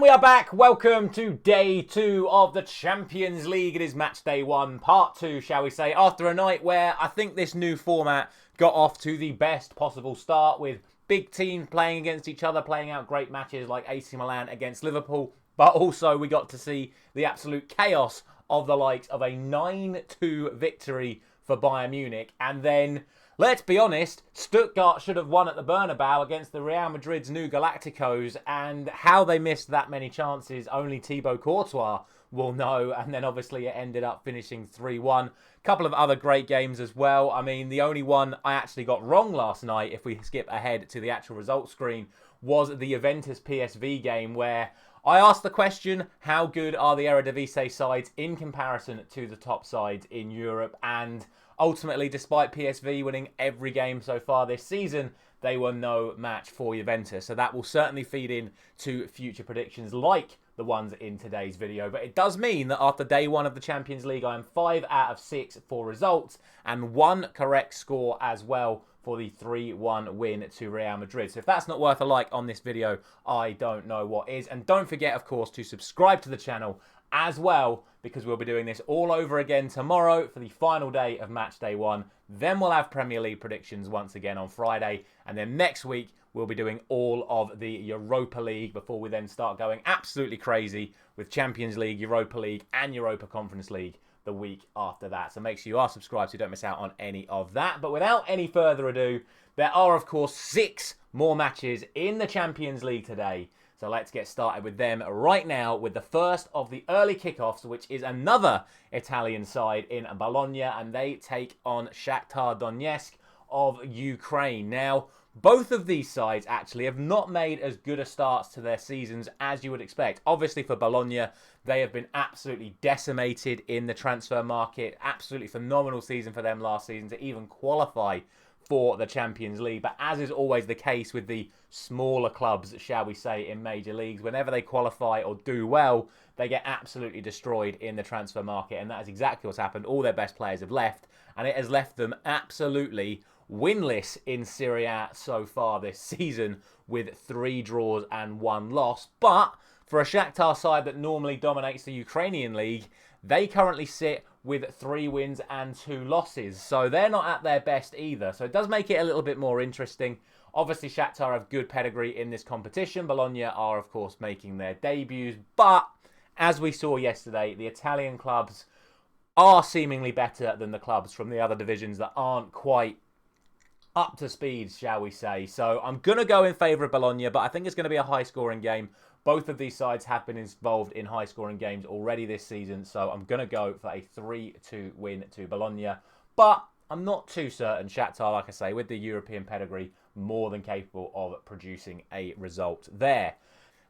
we are back. Welcome to day 2 of the Champions League. It is match day 1, part 2, shall we say, after a night where I think this new format got off to the best possible start with big teams playing against each other, playing out great matches like AC Milan against Liverpool, but also we got to see the absolute chaos of the likes of a 9-2 victory for Bayern Munich, and then, let's be honest, Stuttgart should have won at the Bernabeu against the Real Madrid's new Galacticos, and how they missed that many chances, only Thibaut Courtois will know, and then obviously it ended up finishing 3-1. A couple of other great games as well. I mean, the only one I actually got wrong last night, if we skip ahead to the actual results screen, was the Juventus PSV game, where I asked the question, how good are the Eredivisie sides in comparison to the top sides in Europe? And ultimately, despite PSV winning every game so far this season, they were no match for Juventus. So that will certainly feed in to future predictions like the ones in today's video. But it does mean that after day 1 of the Champions League, I am 5 out of 6 for results and 1 correct score as well for the 3-1 win to Real Madrid. So if that's not worth a like on this video, I don't know what is. And don't forget, of course, to subscribe to the channel as well, because we'll be doing this all over again tomorrow for the final day of match day 1. Then we'll have Premier League predictions once again on Friday. And then next week, we'll be doing all of the Europa League before we then start going absolutely crazy with Champions League, Europa League and Europa Conference League the week after that. So make sure you are subscribed so you don't miss out on any of that. But without any further ado, there are, of course, 6 more matches in the Champions League today. So let's get started with them right now with the first of the early kickoffs, which is another Italian side in Bologna, and they take on Shakhtar Donetsk of Ukraine. Now, both of these sides actually have not made as good a starts to their seasons as you would expect. Obviously for Bologna, they have been absolutely decimated in the transfer market. Absolutely phenomenal season for them last season to even qualify for the Champions League. But as is always the case with the smaller clubs, shall we say, in major leagues, whenever they qualify or do well, they get absolutely destroyed in the transfer market. And that is exactly what's happened. All their best players have left, and it has left them absolutely winless in Serie A so far this season with 3 draws and 1 loss. But for a Shakhtar side that normally dominates the Ukrainian league, they currently sit with 3 wins and 2 losses. So they're not at their best either. So it does make it a little bit more interesting. Obviously, Shakhtar have good pedigree in this competition. Bologna are, of course, making their debuts. But as we saw yesterday, the Italian clubs are seemingly better than the clubs from the other divisions that aren't quite up to speed, shall we say. So I'm going to go in favour of Bologna, but I think it's going to be a high-scoring game. Both of these sides have been involved in high-scoring games already this season, so I'm going to go for a 3-2 win to Bologna. But I'm not too certain. Shakhtar, like I say, with the European pedigree, more than capable of producing a result there.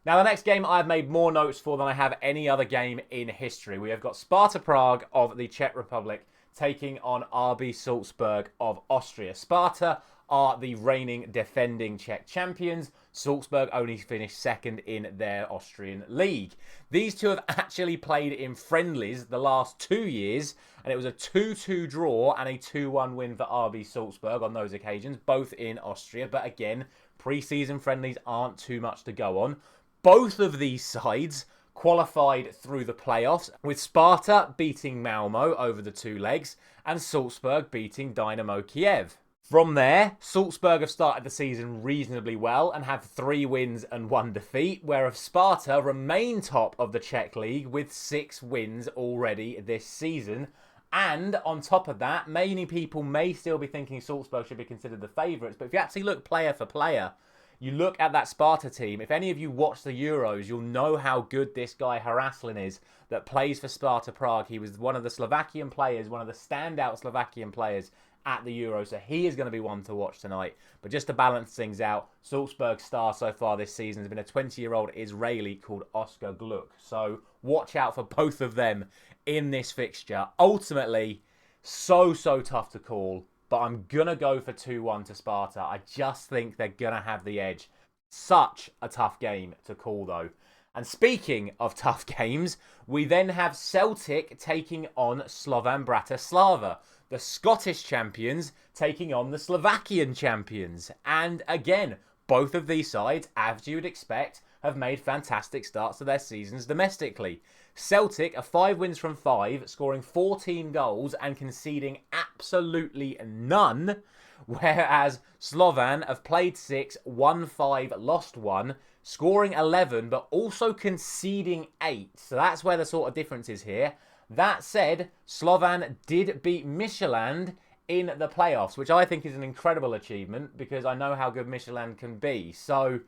Now, the next game I've made more notes for than I have any other game in history. We have got Sparta Prague of the Czech Republic taking on RB Salzburg of Austria. Sparta are the reigning defending Czech champions. Salzburg only finished second in their Austrian league. These two have actually played in friendlies the last 2 years, and it was a 2-2 draw and a 2-1 win for RB Salzburg on those occasions, both in Austria. But again, pre-season friendlies aren't too much to go on. Both of these sides qualified through the playoffs, with Sparta beating Malmo over the 2 legs and Salzburg beating Dynamo Kiev. From there, Salzburg have started the season reasonably well and have 3 wins and 1 defeat, whereas Sparta remain top of the Czech league with 6 wins already this season. And on top of that, many people may still be thinking Salzburg should be considered the favourites, but if you actually look player for player, you look at that Sparta team, if any of you watch the Euros, you'll know how good this guy Haraslin is that plays for Sparta Prague. He was one of the Slovakian players, one of the standout Slovakian players at the Euros, so he is going to be one to watch tonight. But just to balance things out, Salzburg's star so far this season has been a 20-year-old Israeli called Oscar Gluck. So watch out for both of them in this fixture. Ultimately, so tough to call. But I'm going to go for 2-1 to Sparta. I just think they're going to have the edge. Such a tough game to call, though. And speaking of tough games, we then have Celtic taking on Slovan Bratislava. The Scottish champions taking on the Slovakian champions. And again, both of these sides, as you would expect, have made fantastic starts to their seasons domestically. Celtic are 5 wins from 5, scoring 14 goals and conceding absolutely none. Whereas Slovan have played 6, won 5, lost 1, scoring 11, but also conceding 8. So that's where the sort of difference is here. That said, Slovan did beat Midtjylland in the playoffs, which I think is an incredible achievement because I know how good Midtjylland can be. So,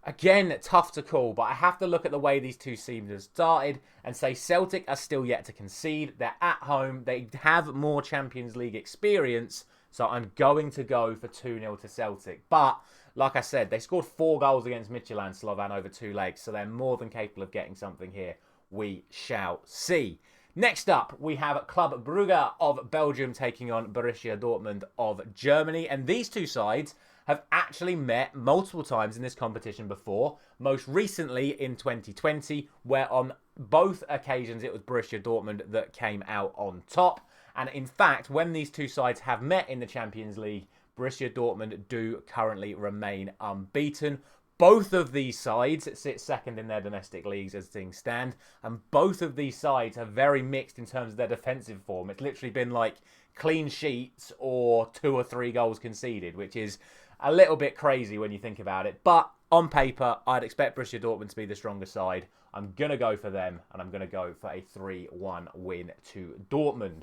again, tough to call, but I have to look at the way these two teams have started and say Celtic are still yet to concede. They're at home. They have more Champions League experience. So I'm going to go for 2-0 to Celtic. But, like I said, they scored 4 goals against Midtjylland Slovan over 2 legs. So they're more than capable of getting something here. We shall see. Next up, we have Club Brugge of Belgium taking on Borussia Dortmund of Germany. And these two sides have actually met multiple times in this competition before. Most recently in 2020, where on both occasions it was Borussia Dortmund that came out on top. And in fact, when these two sides have met in the Champions League, Borussia Dortmund do currently remain unbeaten. Both of these sides sit second in their domestic leagues as things stand. And both of these sides are very mixed in terms of their defensive form. It's literally been like clean sheets or 2 or 3 goals conceded, which is a little bit crazy when you think about it. But on paper, I'd expect Borussia Dortmund to be the stronger side. I'm going to go for them, and I'm going to go for a 3-1 win to Dortmund.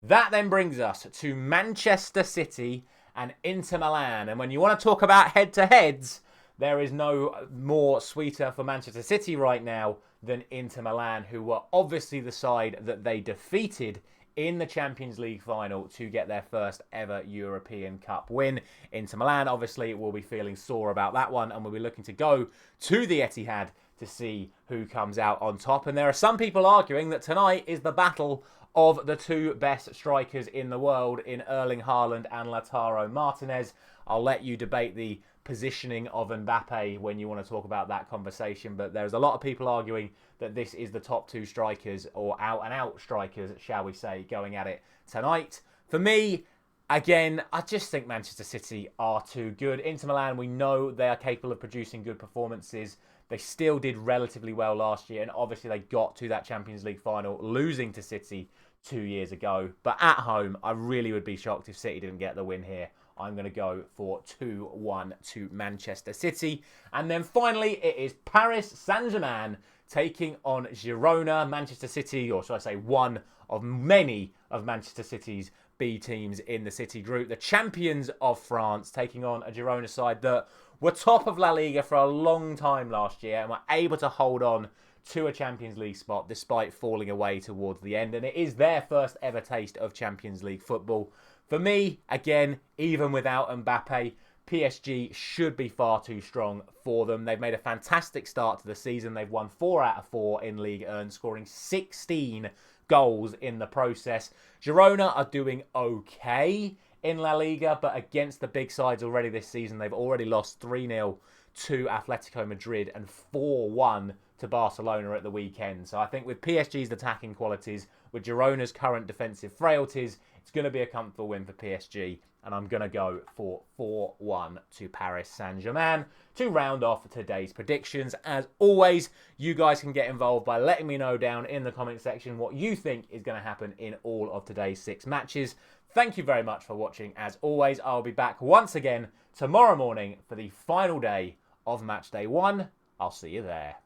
That then brings us to Manchester City and Inter Milan. And when you want to talk about head-to-heads, there is no more sweeter for Manchester City right now than Inter Milan, who were obviously the side that they defeated in the Champions League final to get their first ever European Cup win. Inter Milan obviously will be feeling sore about that one and will be looking to go to the Etihad to see who comes out on top. And there are some people arguing that tonight is the battle of the 2 best strikers in the world in Erling Haaland and Lautaro Martinez. I'll let you debate the positioning of Mbappe when you want to talk about that conversation, but there's a lot of people arguing that this is the top 2 strikers, or out-and-out strikers, shall we say, going at it tonight. For me, again, I just think Manchester City are too good. Inter Milan, we know they are capable of producing good performances. They still did relatively well last year, and obviously they got to that Champions League final, losing to City 2 years ago. But at home, I really would be shocked if City didn't get the win here. I'm going to go for 2-1 to Manchester City. And then finally, it is Paris Saint-Germain taking on Girona. Manchester City, or should I say one of many of Manchester City's B teams in the City group. The champions of France taking on a Girona side that were top of La Liga for a long time last year and were able to hold on to a Champions League spot despite falling away towards the end. And it is their first ever taste of Champions League football. For me, again, even without Mbappe, PSG should be far too strong for them. They've made a fantastic start to the season. They've won 4 out of 4 in Ligue 1, scoring 16 goals in the process. Girona are doing okay in La Liga, but against the big sides already this season, they've already lost 3-0 to Atletico Madrid and 4-1 to Barcelona at the weekend. So I think with PSG's attacking qualities, with Girona's current defensive frailties, it's going to be a comfortable win for PSG. And I'm going to go for 4-1 to Paris Saint-Germain to round off today's predictions. As always, you guys can get involved by letting me know down in the comment section what you think is going to happen in all of today's 6 matches. Thank you very much for watching. As always, I'll be back once again tomorrow morning for the final day of Match Day 1. I'll see you there.